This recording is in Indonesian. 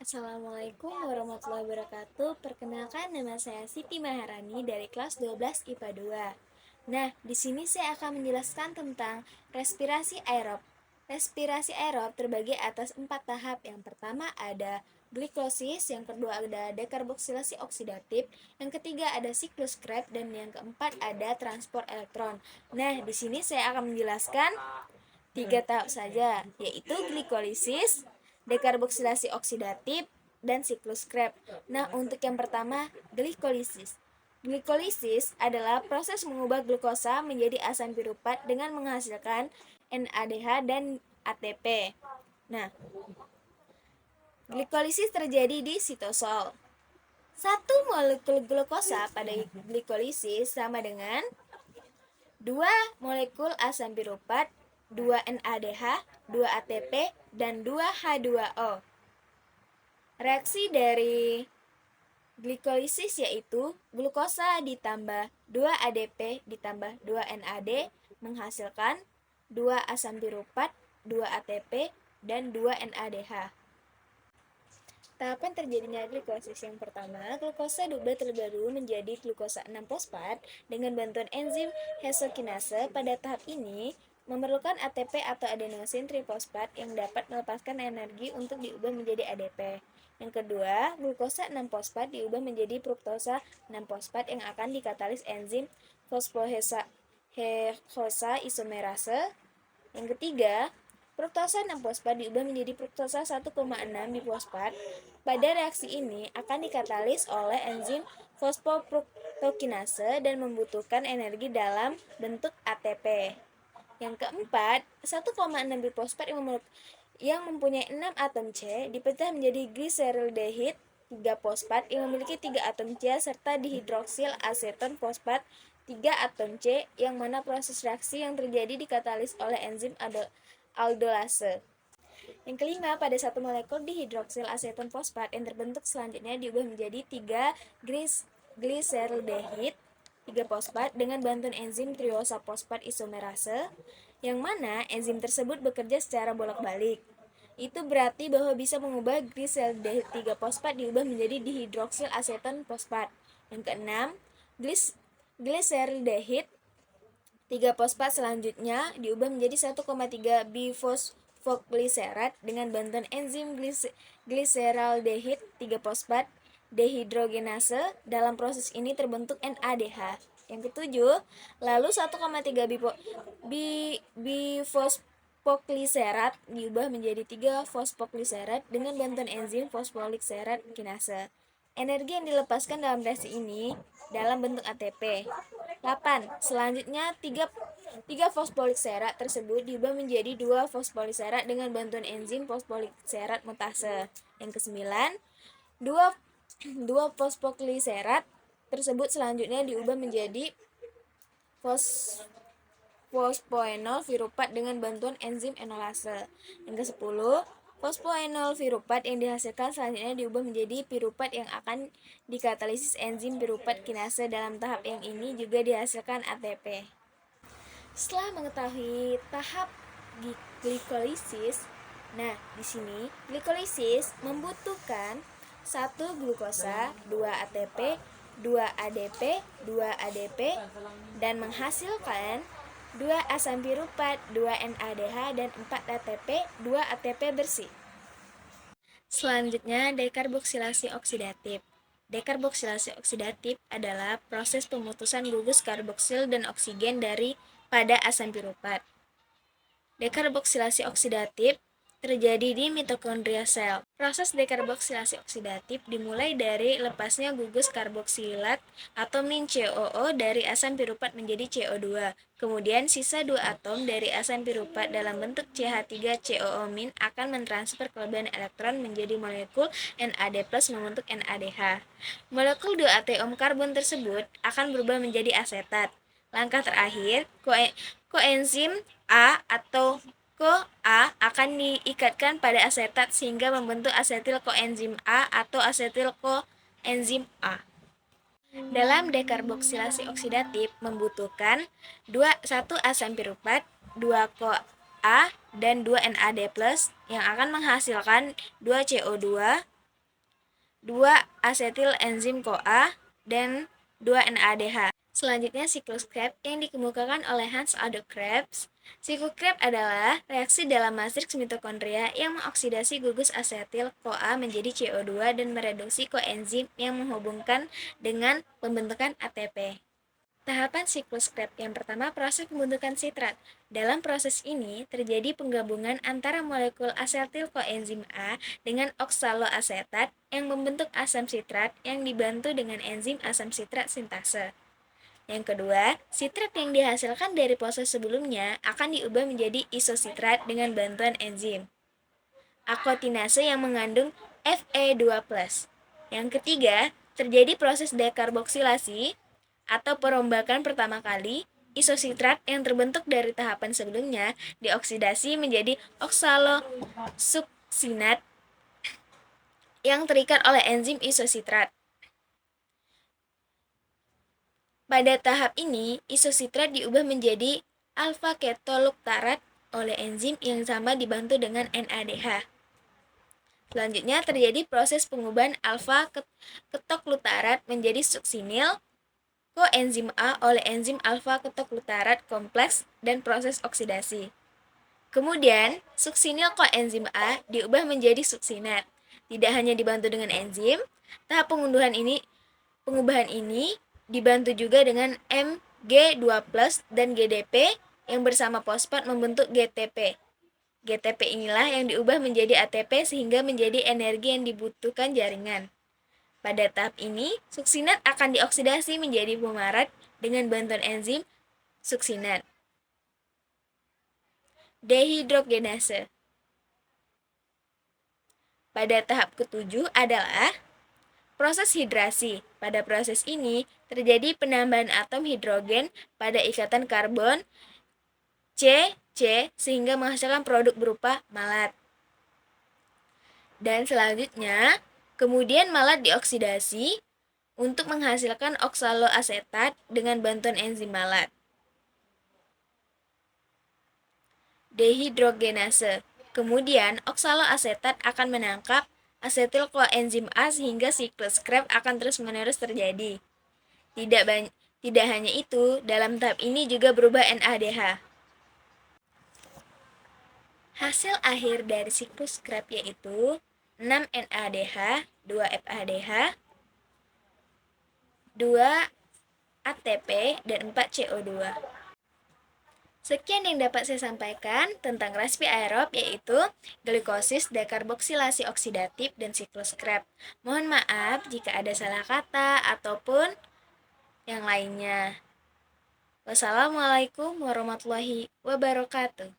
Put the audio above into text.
Assalamualaikum warahmatullahi wabarakatuh. Perkenalkan, nama saya Siti Maharani dari kelas 12 IPA 2. Nah, di sini saya akan menjelaskan tentang respirasi aerob. Respirasi aerob terbagi atas 4 tahap. Yang pertama ada glikosis, yang kedua ada dekarboksilasi oksidatif, yang ketiga ada siklus Krebs, dan yang keempat ada transport elektron. Nah, di sini saya akan menjelaskan 3 tahap saja, yaitu glikolisis, dekarboksilasi oksidatif, dan siklus Krebs. Nah, untuk yang pertama, glikolisis. Glikolisis adalah proses mengubah glukosa menjadi asam piruvat dengan menghasilkan NADH dan ATP. Nah, glikolisis terjadi di sitosol. Satu molekul glukosa pada glikolisis sama dengan 2 molekul asam piruvat, 2 NADH, 2 ATP, dan 2 H2O. Reaksi dari glikolisis yaitu glukosa ditambah 2 ADP ditambah 2 NAD menghasilkan 2 asam piruvat, 2 ATP, dan 2 NADH. Tahapan terjadinya glikolisis yang pertama, glukosa diubah terlebih dahulu menjadi glukosa 6-fosfat dengan bantuan enzim hexokinase. Pada tahap ini, memerlukan ATP atau adenosin trifosfat yang dapat melepaskan energi untuk diubah menjadi ADP. Yang kedua, glukosa 6-fosfat diubah menjadi fruktosa 6-fosfat yang akan dikatalis enzim fosfohexosa isomerase. Yang ketiga, fruktosa 6-fosfat diubah menjadi fruktosa 1,6 difosfat. Pada reaksi ini akan dikatalis oleh enzim fosfofruktokinase dan membutuhkan energi dalam bentuk ATP. Yang keempat, 1,6 difosfat yang mempunyai 6 atom C dipecah menjadi gliseraldehid 3 fosfat yang memiliki 3 atom C serta dihidroksil aseton fosfat 3 atom C, yang mana proses reaksi yang terjadi dikatalis oleh enzim aldolase. Yang kelima, pada satu molekul dihidroksil aseton fosfat yang terbentuk selanjutnya diubah menjadi 3 gliseraldehid 3 fosfat dengan bantuan enzim triosa fosfat isomerase, yang mana enzim tersebut bekerja secara bolak-balik. Itu berarti bahwa bisa mengubah gliseraldehid 3 fosfat diubah menjadi dihidroksil aseton fosfat. Yang keenam, gliseraldehid 3 fosfat selanjutnya diubah menjadi 1,3 bifosfogliserat dengan bantuan enzim gliseraldehid 3 fosfat dehidrogenase. Dalam proses ini terbentuk NADH. Yang ketujuh, lalu 1,3 bifosfogliserat diubah menjadi 3 fosfogliserat dengan bantuan enzim fosfogliserat kinase. Energi yang dilepaskan dalam reaksi ini dalam bentuk ATP. 8. Selanjutnya 3 fosfogliserat tersebut diubah menjadi 2 fosfogliserat dengan bantuan enzim fosfogliserat mutase. Yang kesembilan, 2 fosfogliserat tersebut selanjutnya diubah menjadi fosfoenol piruvat dengan bantuan enzim enolase. Yang ke-10, fosfoenol piruvat yang dihasilkan selanjutnya diubah menjadi piruvat yang akan dikatalisis enzim piruvat kinase. Dalam tahap yang ini juga dihasilkan ATP. Setelah mengetahui tahap glikolisis, nah di sini glikolisis membutuhkan 1 glukosa, 2 ATP, 2 ADP, 2 ADP, dan menghasilkan 2 asam piruvat, 2 NADH, dan 4 ATP, 2 ATP bersih. Selanjutnya, dekarboksilasi oksidatif. Dekarboksilasi oksidatif adalah proses pemutusan gugus karboksil dan oksigen pada asam piruvat. Dekarboksilasi oksidatif terjadi di mitokondria sel. Proses dekarboksilasi oksidatif dimulai dari lepasnya gugus karboksilat atau min COO dari asam piruvat menjadi CO2. Kemudian sisa 2 atom dari asam piruvat dalam bentuk CH3COO min akan mentransfer kelebihan elektron menjadi molekul NAD+ membentuk NADH. Molekul 2 atom karbon tersebut akan berubah menjadi asetat. Langkah terakhir, koenzim A atau CoA akan diikatkan pada asetat sehingga membentuk asetil koenzim A atau asetil koenzim A. Dalam dekarboksilasi oksidatif membutuhkan 1 asam piruvat, 2 CoA, dan 2 NAD+, yang akan menghasilkan 2 CO2, 2 asetil enzim CoA, dan 2 NADH. Selanjutnya siklus Krebs yang dikemukakan oleh Hans Otto Krebs. Siklus Krebs adalah reaksi dalam matriks mitokondria yang mengoksidasi gugus asetil CoA menjadi CO2 dan mereduksi koenzim yang menghubungkan dengan pembentukan ATP. Tahapan siklus Krebs yang pertama, proses pembentukan sitrat. Dalam proses ini terjadi penggabungan antara molekul asetil koenzim A dengan oksaloasetat yang membentuk asam sitrat yang dibantu dengan enzim asam sitrat sintase. Yang kedua, sitrat yang dihasilkan dari proses sebelumnya akan diubah menjadi isositrat dengan bantuan enzim akotinase yang mengandung Fe2+. Yang ketiga, terjadi proses dekarboksilasi atau perombakan pertama kali. Isositrat yang terbentuk dari tahapan sebelumnya dioksidasi menjadi oksalosuksinat yang terikat oleh enzim isositrat. Pada tahap ini, isositrat diubah menjadi alfa-ketoluktarat oleh enzim yang sama dibantu dengan NADH. Selanjutnya terjadi proses pengubahan alfa-ketoglutarat menjadi suksinil koenzim A oleh enzim alfa-ketoglutarat kompleks dan proses oksidasi. Kemudian, suksinil koenzim A diubah menjadi suksinat. Tidak hanya dibantu dengan enzim, tahap pengubahan ini dibantu juga dengan Mg2+ dan GDP yang bersama fosfat membentuk GTP. GTP inilah yang diubah menjadi ATP sehingga menjadi energi yang dibutuhkan jaringan. Pada tahap ini, suksinat akan dioksidasi menjadi fumarat dengan bantuan enzim suksinat. Dehidrogenase. Pada tahap ketujuh adalah proses hidrasi. Pada proses ini, terjadi penambahan atom hidrogen pada ikatan karbon C sehingga menghasilkan produk berupa malat. Dan selanjutnya, kemudian malat dioksidasi untuk menghasilkan oksaloasetat dengan bantuan enzim malat. Dehidrogenase. Kemudian, oksaloasetat akan menangkap asetil koenzim A sehingga siklus Krebs akan terus-menerus terjadi. Tidak hanya itu, dalam tahap ini juga berubah NADH. Hasil akhir dari siklus Krebs yaitu 6 NADH, 2 FADH, 2 ATP, dan 4 CO2. Sekian yang dapat saya sampaikan tentang reaksi aerob, yaitu glikosis, dekarboksilasi oksidatif, dan siklus Krebs. Mohon maaf jika ada salah kata ataupun yang lainnya. Wassalamualaikum warahmatullahi wabarakatuh.